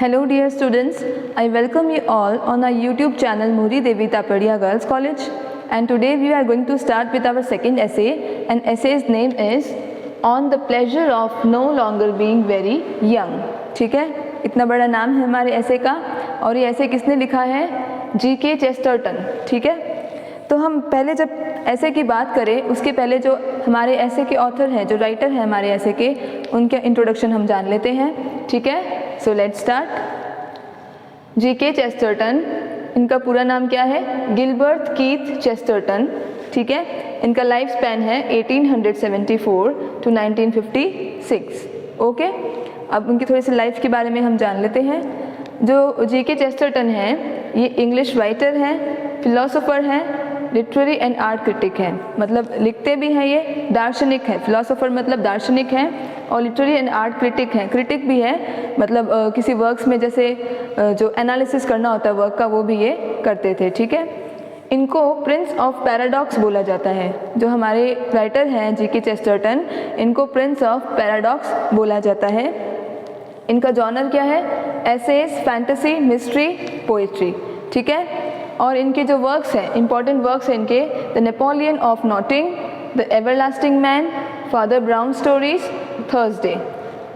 Hello dear students, I welcome you all on our YouTube channel Mohri Devi Tapadia Girls College, and today we are going to start with our second essay, and essay's name is On the Pleasure of No Longer Being Very Young. ठीक है, इतना बड़ा नाम है हमारे ऐसे का, और ये ऐसे किसने लिखा है? G.K. चेस्टरटन. ठीक है, तो हम पहले जब ऐसे की बात करें उसके पहले जो हमारे ऐसे के ऑथर हैं, जो राइटर हैं हमारे ऐसे के, उनके इंट्रोडक्शन हम जान लेते हैं. ठीक है, so let's start. G.K. Chesterton, इनका पूरा नाम क्या है? Gilbert Keith Chesterton. ठीक है, इनका लाइफ स्पैन है 1874 to 1956. ओके, अब उनकी थोड़ी सी लाइफ के बारे में हम जान लेते हैं. जो G.K. चेस्टरटन हैं, ये इंग्लिश राइटर हैं, फिलोसोफर हैं, लिटरेरी एंड आर्ट क्रिटिक हैं. मतलब लिखते भी हैं, ये दार्शनिक हैं. फिलोसोफर मतलब दार्शनिक हैं, और लिटरेरी एंड आर्ट क्रिटिक हैं. क्रिटिक भी है, मतलब किसी वर्क्स में जैसे जो एनालिसिस करना होता है वर्क का, वो भी ये करते थे. ठीक है, इनको प्रिंस ऑफ पैराडॉक्स बोला जाता है. जो हमारे राइटर हैं G.K. चेस्टरटन, इनको प्रिंस ऑफ पैराडॉक्स बोला जाता है. इनका जॉनर क्या है? Essays, fantasy, mystery, poetry. ठीक है, और इनके जो वर्क्स हैं, इंपॉर्टेंट वर्क्स हैं इनके, the Napoleon of Notting, the everlasting man, Father Brown stories, Thursday.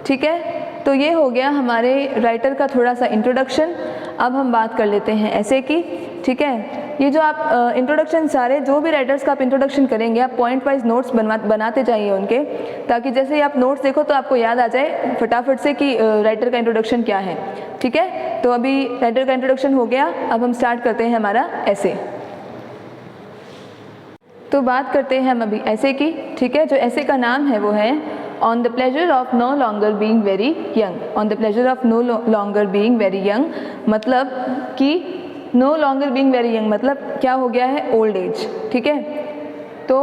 ठीक है, तो ये हो गया हमारे राइटर का थोड़ा सा इंट्रोडक्शन. अब हम बात कर लेते हैं ऐसे की. ठीक है, ये जो आप इंट्रोडक्शन, सारे जो भी राइटर्स का आप इंट्रोडक्शन करेंगे, आप पॉइंट वाइज नोट्स बनाते जाइए उनके, ताकि जैसे ही आप नोट्स देखो तो आपको याद आ जाए फटाफट से कि राइटर का इंट्रोडक्शन क्या है. ठीक है, तो अभी राइटर का इंट्रोडक्शन हो गया. अब हम स्टार्ट करते हैं हमारा ऐसे. तो बात करते हैं हम अभी ऐसे की. ठीक है, जो ऐसे का नाम है वो है on the pleasure of no longer being very young. On the pleasure of no longer being very young मतलब कि no longer being very young मतलब क्या हो गया है? Old age. ठीक है, तो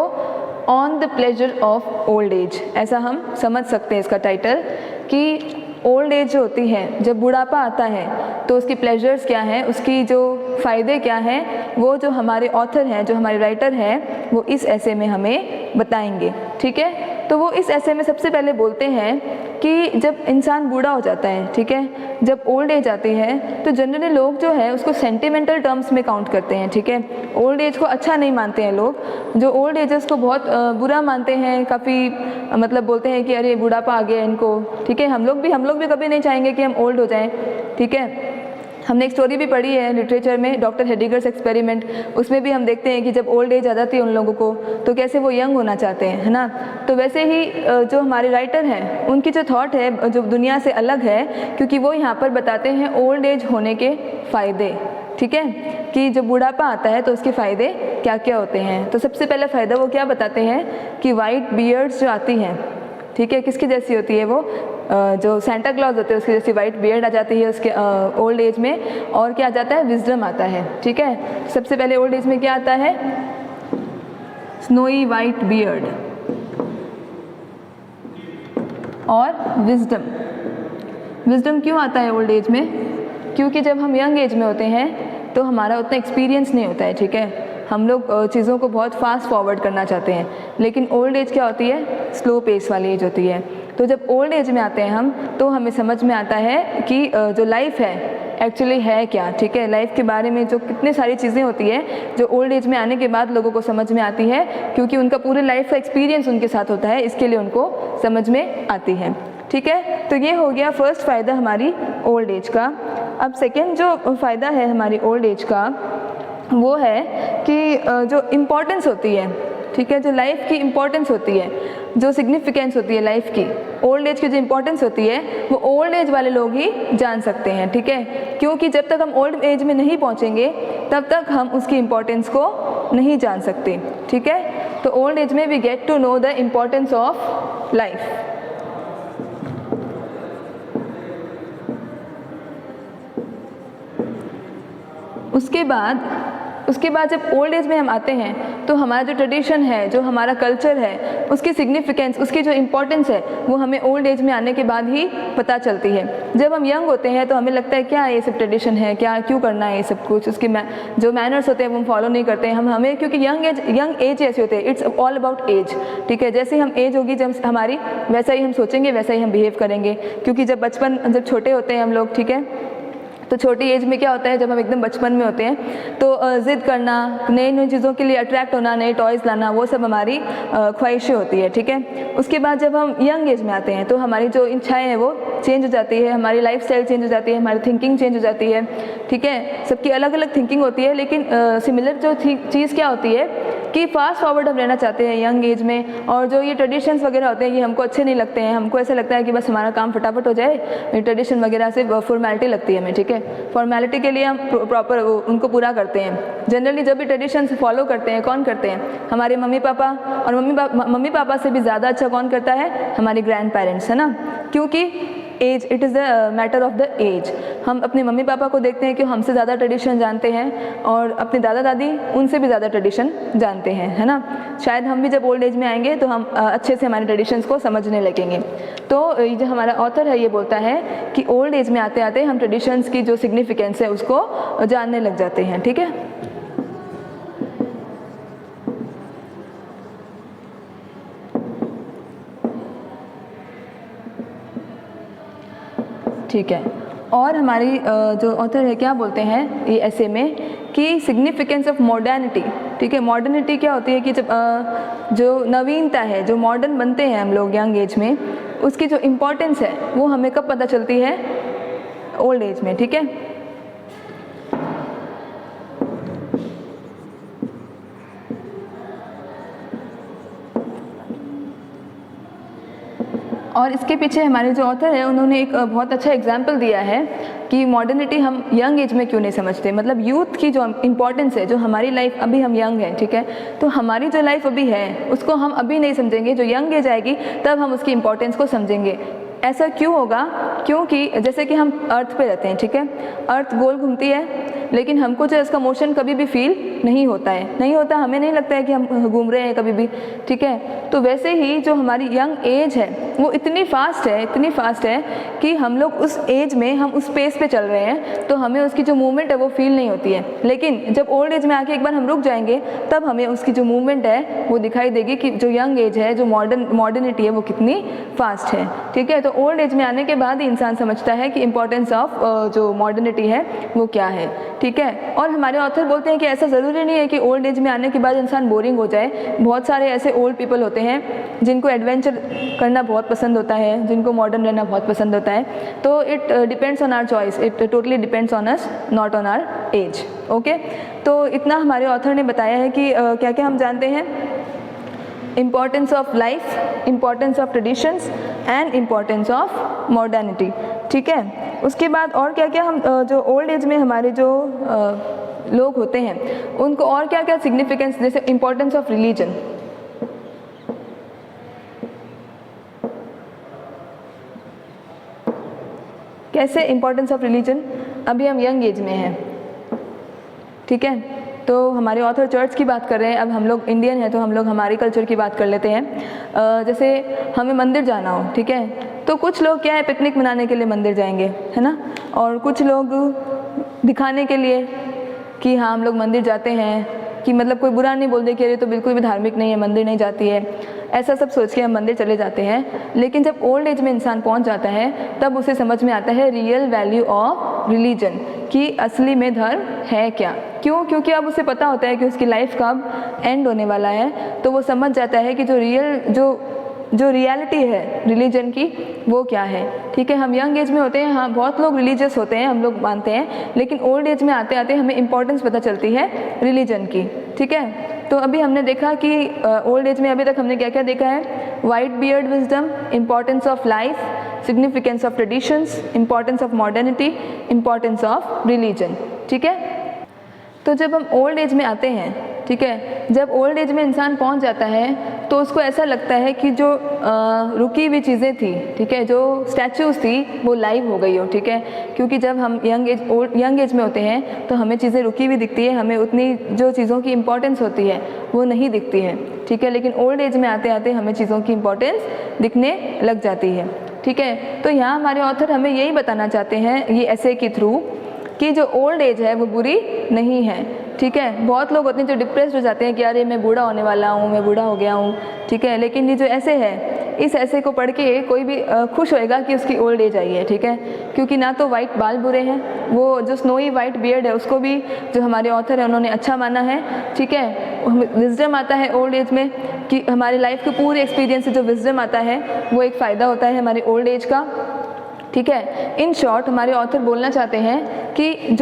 on the pleasure of old age, ऐसा हम समझ सकते हैं इसका टाइटल, कि ओल्ड एज जो होती है, जब बुढ़ापा आता है तो उसकी प्लेजर्स क्या हैं, उसकी जो फ़ायदे क्या हैं, वो जो हमारे ऑथर हैं, जो हमारे राइटर हैं, वो इस ऐसे में हमें बताएंगे. ठीक है, तो वो इस ऐसे में सबसे पहले बोलते हैं कि जब इंसान बूढ़ा हो जाता है, ठीक है, जब ओल्ड एज आती है, तो जनरली लोग जो है उसको सेंटिमेंटल टर्म्स में काउंट करते हैं. ठीक है, ओल्ड एज को अच्छा नहीं मानते हैं लोग. जो ओल्ड एजर्स को बहुत बुरा मानते हैं, काफ़ी मतलब बोलते हैं कि अरे बुढ़ापा आ गया इनको. ठीक है, हम लोग भी कभी नहीं चाहेंगे कि हम ओल्ड हो जाएं. ठीक है, हमने एक स्टोरी भी पढ़ी है लिटरेचर में, डॉक्टर हेडिगर्स एक्सपेरिमेंट. उसमें भी हम देखते हैं कि जब ओल्ड एज आ जाती है उन लोगों को, तो कैसे वो यंग होना चाहते हैं, है ना. तो वैसे ही जो हमारे राइटर हैं, उनकी जो थॉट है जो दुनिया से अलग है, क्योंकि वो यहाँ पर बताते हैं ओल्ड एज होने के फ़ायदे. ठीक है, कि जब बुढ़ापा आता है तो उसके फ़ायदे क्या क्या होते हैं. तो सबसे पहला फ़ायदा वो क्या बताते हैं कि वाइट बियर्ड्स जो आती हैं, ठीक है, किसकी जैसी होती है वो? जो सेंटा क्लॉज होते हैं उसकी जैसी वाइट बियर्ड आ जाती है उसके ओल्ड एज में. और क्या आ जाता है? विजडम आता है. ठीक है, सबसे पहले ओल्ड एज में क्या आता है? स्नोई वाइट बियर्ड और विजडम. विजडम क्यों आता है ओल्ड एज में? क्योंकि जब हम यंग एज में होते हैं तो हमारा उतना एक्सपीरियंस नहीं होता है. ठीक है, हम लोग चीज़ों को बहुत फास्ट फॉरवर्ड करना चाहते हैं, लेकिन ओल्ड एज क्या होती है? स्लो पेस वाली एज होती है. तो जब ओल्ड एज में आते हैं हम, तो हमें समझ में आता है कि जो लाइफ है एक्चुअली है क्या. ठीक है, लाइफ के बारे में जो कितनी सारी चीज़ें होती है जो ओल्ड एज में आने के बाद लोगों को समझ में आती है, क्योंकि उनका पूरे लाइफ का एक्सपीरियंस उनके साथ होता है, इसके लिए उनको समझ में आती है. ठीक है, तो ये हो गया फर्स्ट फ़ायदा हमारी ओल्ड एज का. अब सेकेंड जो फ़ायदा है हमारी ओल्ड एज का, वो है कि जो इम्पोर्टेंस होती है, ठीक है, जो लाइफ की इम्पोर्टेंस होती है, जो सिग्निफिकेंस होती है लाइफ की, ओल्ड एज की जो इम्पोर्टेंस होती है, वो ओल्ड एज वाले लोग ही जान सकते हैं. ठीक है, क्योंकि जब तक हम ओल्ड एज में नहीं पहुंचेंगे तब तक हम उसकी इम्पोर्टेंस को नहीं जान सकते. ठीक है, तो ओल्ड एज में we get to know the importance of life. उसके बाद जब ओल्ड एज में हम आते हैं तो हमारा जो ट्रेडिशन है, जो हमारा कल्चर है, उसकी सिग्निफिकेंस, उसकी जो इम्पोर्टेंस है, वो हमें ओल्ड एज में आने के बाद ही पता चलती है. जब हम यंग होते हैं तो हमें लगता है क्या ये सब ट्रेडिशन है, क्या क्यों करना है ये सब कुछ, उसके जो मैनर्स होते हैं वो हम फॉलो नहीं करते हैं. हमें क्योंकि यंग एज ऐसी होती है, इट्स ऑल अबाउट एज. ठीक है, जैसे हम एज होगी जब हमारी, वैसा ही हम सोचेंगे, वैसा ही हम बिहेव करेंगे. क्योंकि जब छोटे होते हैं हम लोग, ठीक है, तो छोटी एज में क्या होता है, जब हम एकदम बचपन में होते हैं तो ज़िद करना, नई नई चीज़ों के लिए अट्रैक्ट होना, नए टॉयज़ लाना, वो सब हमारी ख्वाहिशें होती है, ठीक है। उसके बाद जब हम यंग एज में आते हैं तो हमारी जो इच्छाएं हैं वो चेंज हो जाती है, हमारी लाइफ स्टाइल चेंज हो जाती है, हमारी थिंकिंग चेंज हो जाती है, ठीक है। सबकी अलग अलग थिंकिंग होती है, लेकिन सिमिलर जो चीज़ क्या होती है कि फास्ट फॉरवर्ड हम रहना चाहते हैं यंग एज में, और जो ये ट्रेडिशंस वगैरह होते हैं ये हमको अच्छे नहीं लगते हैं। हमको ऐसा लगता है कि बस हमारा काम फटाफट हो जाए, ये ट्रेडिशन वगैरह से फॉर्मेलिटी लगती है हमें, ठीक है। फॉर्मेलिटी के लिए हम प्रॉपर उनको पूरा करते हैं। जनरली जब भी ट्रेडिशंस फॉलो करते हैं, कौन करते हैं? हमारे मम्मी पापा, और मम्मी पापा से भी ज़्यादा अच्छा कौन करता है? हमारे ग्रैंड पेरेंट्स, है ना। क्योंकि age, it is the matter of the age. हम अपने मम्मी पापा को देखते हैं कि हमसे ज़्यादा ट्रेडिशन जानते हैं, और अपने दादा दादी उनसे भी ज़्यादा ट्रेडिशन जानते हैं, है ना। शायद हम भी जब ओल्ड एज में आएंगे तो हम अच्छे से हमारे ट्रेडिशंस को समझने लगेंगे। तो ये जो हमारा ऑथर है ये बोलता है कि ओल्ड एज में आते आते हम ट्रेडिशंस की जो सिग्निफिकेंस है उसको जानने लग जाते हैं, ठीक है। ठीक है। और हमारी जो ऑथर है क्या बोलते हैं ये ऐसे में कि सिग्निफिकेंस ऑफ मॉडर्निटी, ठीक है। मॉडर्निटी क्या होती है कि जब जो नवीनता है, जो मॉडर्न बनते हैं हम लोग यंग एज में, उसकी जो इम्पोर्टेंस है वो हमें कब पता चलती है? ओल्ड एज में, ठीक है। और इसके पीछे हमारे जो ऑथर है उन्होंने एक बहुत अच्छा एग्जाम्पल दिया है कि मॉडर्निटी हम यंग एज में क्यों नहीं समझते। मतलब यूथ की जो इम्पोर्टेंस है, जो हमारी लाइफ, अभी हम यंग हैं, ठीक है, तो हमारी जो लाइफ अभी है उसको हम अभी नहीं समझेंगे। जो यंग एज आएगी तब हम उसकी इम्पोर्टेंस को समझेंगे। ऐसा क्यों होगा? क्योंकि जैसे कि हम अर्थ पे रहते हैं, ठीक है, अर्थ गोल घूमती है, लेकिन हमको जो इसका मोशन कभी भी फील नहीं होता है, नहीं होता, हमें नहीं लगता है कि हम घूम रहे हैं कभी भी, ठीक है। तो वैसे ही जो हमारी यंग एज है वो इतनी फास्ट है, इतनी फास्ट है कि हम लोग उस एज में, हम उस पेस पे चल रहे हैं तो हमें उसकी जो मूवमेंट है वो फील नहीं होती है। लेकिन जब ओल्ड एज में आके एक बार हम रुक जाएंगे तब हमें उसकी जो मूवमेंट है वो दिखाई देगी कि जो यंग एज है, जो मॉडर्निटी है वो कितनी फास्ट है, ठीक है। तो ओल्ड एज में आने के बाद ही इंसान समझता है कि इम्पोर्टेंस ऑफ जो मॉडर्निटी है वो क्या है, ठीक है। और हमारे ऑथर बोलते हैं कि ऐसा ज़रूरी नहीं है कि ओल्ड एज में आने के बाद इंसान बोरिंग हो जाए। बहुत सारे ऐसे ओल्ड पीपल होते हैं जिनको एडवेंचर करना बहुत पसंद होता है, जिनको मॉडर्न रहना बहुत पसंद होता है। तो it depends on our choice, it totally depends on us, not on our age, okay. तो इतना हमारे ऑथर ने बताया है कि क्या क्या हम जानते हैं। Importance of life, importance of traditions and importance of modernity, ठीक है। उसके बाद और क्या क्या हम जो ओल्ड एज में हमारे जो लोग होते हैं उनको और क्या क्या सिग्निफिकेंस, जैसे इम्पॉर्टेंस ऑफ रिलीजन। कैसे इम्पॉर्टेंस ऑफ रिलीजन? अभी हम यंग एज में हैं, ठीक है, तो हमारे ऑथर चर्च की बात कर रहे हैं। अब हम लोग इंडियन हैं तो हम लोग हमारे कल्चर की बात कर लेते हैं। जैसे हमें मंदिर जाना हो, ठीक है, तो कुछ लोग क्या है पिकनिक मनाने के लिए मंदिर जाएंगे, है ना, और कुछ लोग दिखाने के लिए कि हाँ हम लोग मंदिर जाते हैं, कि मतलब कोई बुरा नहीं बोल दे कि अरे तो बिल्कुल भी धार्मिक नहीं है, मंदिर नहीं जाती है, ऐसा सब सोच के हम मंदिर चले जाते हैं। लेकिन जब ओल्ड एज में इंसान पहुंच जाता है तब उसे समझ में आता है रियल वैल्यू ऑफ रिलीजन, कि असली में धर्म है क्या। क्यों? क्योंकि अब उसे पता होता है कि उसकी लाइफ कब एंड होने वाला है, तो वो समझ जाता है कि जो रियलिटी है रिलीजन की वो क्या है, ठीक है। हम यंग एज में होते हैं, हाँ बहुत लोग रिलीजियस होते हैं, हम लोग मानते हैं, लेकिन ओल्ड एज में आते आते हमें इम्पोर्टेंस पता चलती है रिलीजन की, ठीक है। तो अभी हमने देखा कि ओल्ड एज में अभी तक हमने क्या क्या देखा है। White beard wisdom, importance of life, significance of traditions, importance of modernity, importance of religion, ठीक है। तो जब हम ओल्ड एज में आते हैं, ठीक है, जब ओल्ड एज में इंसान पहुंच जाता है तो उसको ऐसा लगता है कि जो रुकी हुई चीज़ें थी, ठीक है, जो स्टैचूज़ थी वो लाइव हो गई हो, ठीक है। क्योंकि जब हम यंग एज में होते हैं तो हमें चीज़ें रुकी हुई दिखती है, हमें उतनी जो चीज़ों की इम्पोर्टेंस होती है वो नहीं दिखती है, ठीक है। लेकिन ओल्ड एज में आते आते हमें चीज़ों की इम्पोर्टेंस दिखने लग जाती है, ठीक है। तो यहाँ हमारे ऑथर हमें यही बताना चाहते हैं ये ऐसे के थ्रू कि जो ओल्ड एज है वो बुरी नहीं है, ठीक है। बहुत लोग होते हैं जो डिप्रेस्ड हो जाते हैं कि अरे मैं बूढ़ा होने वाला हूँ, मैं बूढ़ा हो गया हूँ, ठीक है। लेकिन ये जो ऐसे है इस ऐसे को पढ़ के कोई भी खुश होएगा कि उसकी ओल्ड एज आई है, ठीक है, क्योंकि ना तो वाइट बाल बुरे हैं, वो जो स्नोई वाइट बियर्ड है उसको भी जो हमारे ऑथर है उन्होंने अच्छा माना है, ठीक है। विजडम आता है ओल्ड एज में कि हमारी लाइफ के पूरे एक्सपीरियंस से जो विजडम आता है वो एक फ़ायदा होता है हमारी ओल्ड एज का, ठीक है। इन शॉर्ट हमारे ऑथर बोलना चाहते हैं कि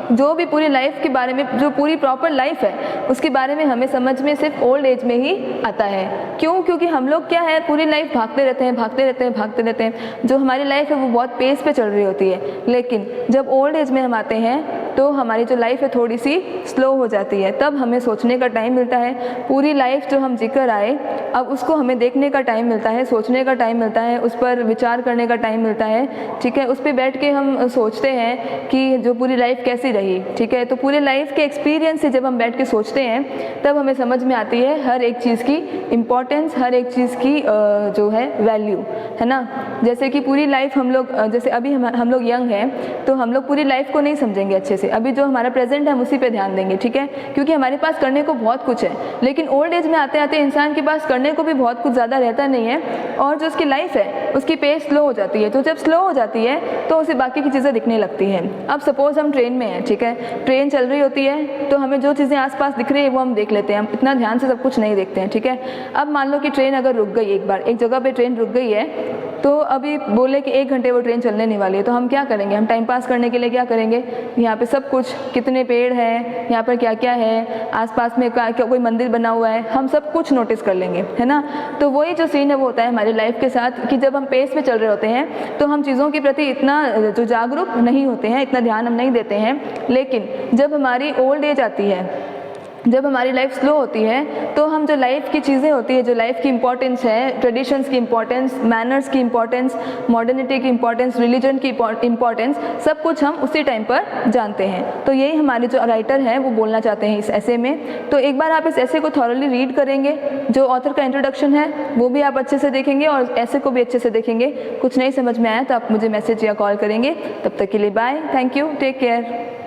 जो भी पूरी लाइफ के बारे में, जो पूरी प्रॉपर लाइफ है उसके बारे में हमें समझ में सिर्फ ओल्ड एज में ही आता है। क्यों? क्योंकि हम लोग क्या है, पूरी लाइफ भागते रहते हैं। जो हमारी लाइफ है वो बहुत पेस पे चल रही होती है, लेकिन जब ओल्ड एज में हम आते हैं तो हमारी जो लाइफ है थोड़ी सी स्लो हो जाती है। तब हमें सोचने का टाइम मिलता है, पूरी लाइफ जो हम जिक्र आए अब उसको हमें देखने का टाइम मिलता है, सोचने का टाइम मिलता है, उस पर विचार करने का टाइम मिलता है, ठीक है। उस पर बैठ के हम सोचते हैं कि जो पूरी लाइफ कैसी रही, ठीक है। तो पूरे लाइफ के एक्सपीरियंस से जब हम बैठ के सोचते हैं तब हमें समझ में आती है हर एक चीज़ की इम्पोर्टेंस, हर एक चीज़ की जो है वैल्यू, है ना। जैसे कि पूरी लाइफ हम लोग, जैसे अभी हम लोग यंग हैं तो हम लोग पूरी लाइफ को नहीं समझेंगे अच्छे से, अभी जो हमारा प्रेजेंट है हम उसी पे ध्यान देंगे, ठीक है, क्योंकि हमारे पास करने को बहुत कुछ है। लेकिन ओल्ड एज में आते आते इंसान के पास करने को भी बहुत कुछ ज़्यादा रहता नहीं है, और जो उसकी लाइफ है उसकी पेस स्लो हो जाती है। तो जब स्लो हो जाती है तो उसे बाकी की चीज़ें दिखने लगती हैं। अब सपोज हम ट्रेन में हैं, ठीक है, ट्रेन चल रही होती है तो हमें जो चीज़ें आसपास दिख रही है वो हम देख लेते हैं, हम इतना ध्यान से सब कुछ नहीं देखते हैं, ठीक है। अब मान लो कि ट्रेन अगर रुक गई, एक बार एक जगह पे ट्रेन रुक गई है, तो अभी बोले कि 1 घंटे वो ट्रेन चलने नहीं वाली है, तो हम क्या करेंगे? हम टाइम पास करने के लिए क्या करेंगे? यहाँ पे सब कुछ, कितने पेड़ हैं, यहाँ पर क्या क्या है, आसपास में क्या कोई मंदिर बना हुआ है, हम सब कुछ नोटिस कर लेंगे, है ना। तो वही जो सीन है वो होता है हमारी लाइफ के साथ कि जब हम पेस पे चल रहे होते हैं तो हम चीज़ों के प्रति इतना जो जागरूक नहीं होते हैं, इतना ध्यान हम नहीं देते हैं। लेकिन जब हमारी ओल्ड एज आती है, जब हमारी लाइफ स्लो होती है, तो हम जो लाइफ की चीज़ें होती है, जो लाइफ की इंपॉर्टेंस है, ट्रेडिशंस की इंपॉर्टेंस, मैनर्स की इंपॉर्टेंस, मॉडर्निटी की इंपॉर्टेंस, रिलीजन की इंपॉर्टेंस, सब कुछ हम उसी टाइम पर जानते हैं। तो यही हमारे जो राइटर हैं वो बोलना चाहते हैं इस ऐसे में। तो एक बार आप इस ऐसे को थॉरली रीड करेंगे, जो ऑथर का इंट्रोडक्शन है वो भी आप अच्छे से देखेंगे और ऐसे को भी अच्छे से देखेंगे। कुछ नहीं समझ में आया तो आप मुझे मैसेज या कॉल करेंगे। तब तक के लिए bye, thank you, take care.